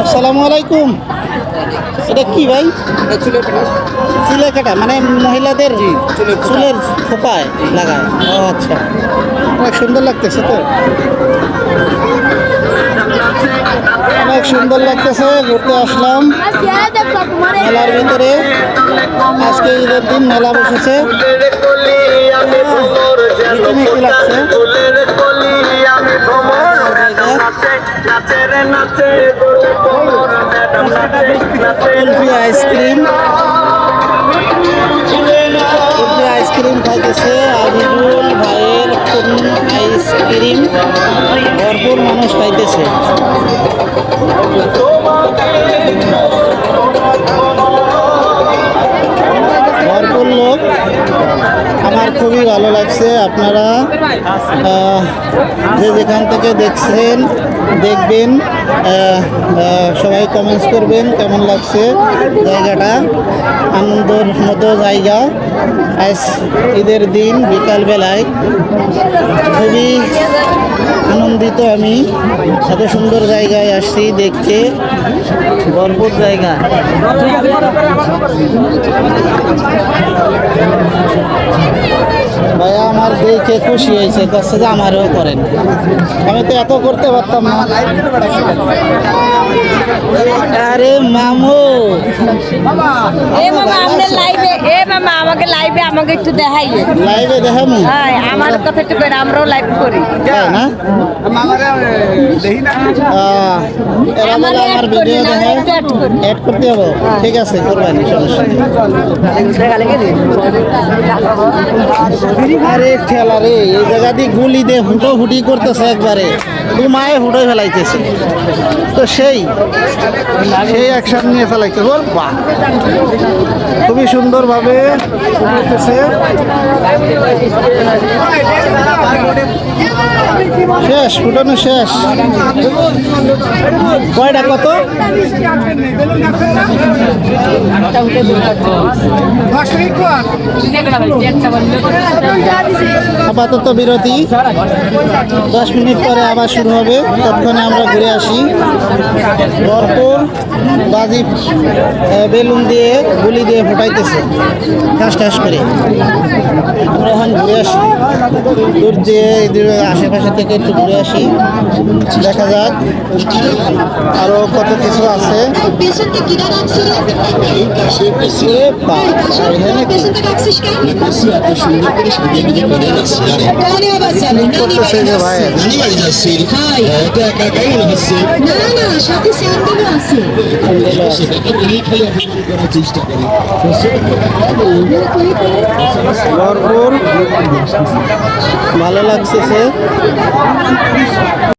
আসসালামু আলাইকুম। এটা কি ভাই? চুলের কাটা মানে মহিলাদের চুলের খোপায় লাগায়। ও আচ্ছা, অনেক সুন্দর লাগতেছে তো, অনেক সুন্দর লাগতেছে। ঘুরতে আসলাম মেলার ভিতরে। আজকে ঈদের দিন মেলা বসেছে। কি লাগছে? কুলফি আইসক্রিম, কুলফি আইসক্রিম খাইতেছে আজিজুল ভাইয়ের আইসক্রিম। ভরপুর মানুষ খাইতেছে। ভরপুর লোক, আমার খুবই ভালো লাগছে। আপনারা যে যেখান থেকে দেখছেন দেখবেন, সবাই কমেন্টস করবেন কেমন লাগছে জায়গাটা। আনন্দের মতো জায়গা। আজ ঈদের দিন বিকালবেলায় খুবই আনন্দিত আমি। এত সুন্দর জায়গায় আসছি দেখতে, ভরপুর জায়গা। ভাইয়া আমার দেখে খুশি হয়েছে, কাছে যে আমারও করেন। আমি তো এত করতে পারতাম না। আরে মামু, আমাকে লাইভে আমাকে একটু দেখাই। লাইভে দেখাবো? হ্যাঁ, আমার কথা একটু করে, আমরাও লাইভ করি। তাই না? এরা বলে আমার ভিডিও দেখে অ্যাড করতে হবে। ঠিক আছে, করবেন, সমস্যা নেই। আরে ঠেলা রে, এই জায়গা দিয়ে গুলি দিয়ে হুটো হুটি করতেছে, একবারে ঘুমায় হুটোই ফেলাইতেছে। তো সেই অ্যাকশন নিয়ে ফেলাইতে বল। বাহ, খুবই সুন্দরভাবে উঠতেছে। শেষ, ফুটানো শেষ। কয়টা কত? আপাতত বিরতি, 10 মিনিট পরে আবার শুরু হবে। ততক্ষণে আমরা ঘুরে আসি। ভরপুর বাজি বেলুন দিয়ে গুলি দিয়ে ফোটাইতেছে ঠাস ঠাস করে। আমরা এখন ঘুরে আসি, দূর দিয়ে আশেপাশে থেকে একটু ঘুরে আসি, দেখা যাক আরো কত কিছু আছে। করতেছে যে ভাই, ভরপুর ভালো লাগছে।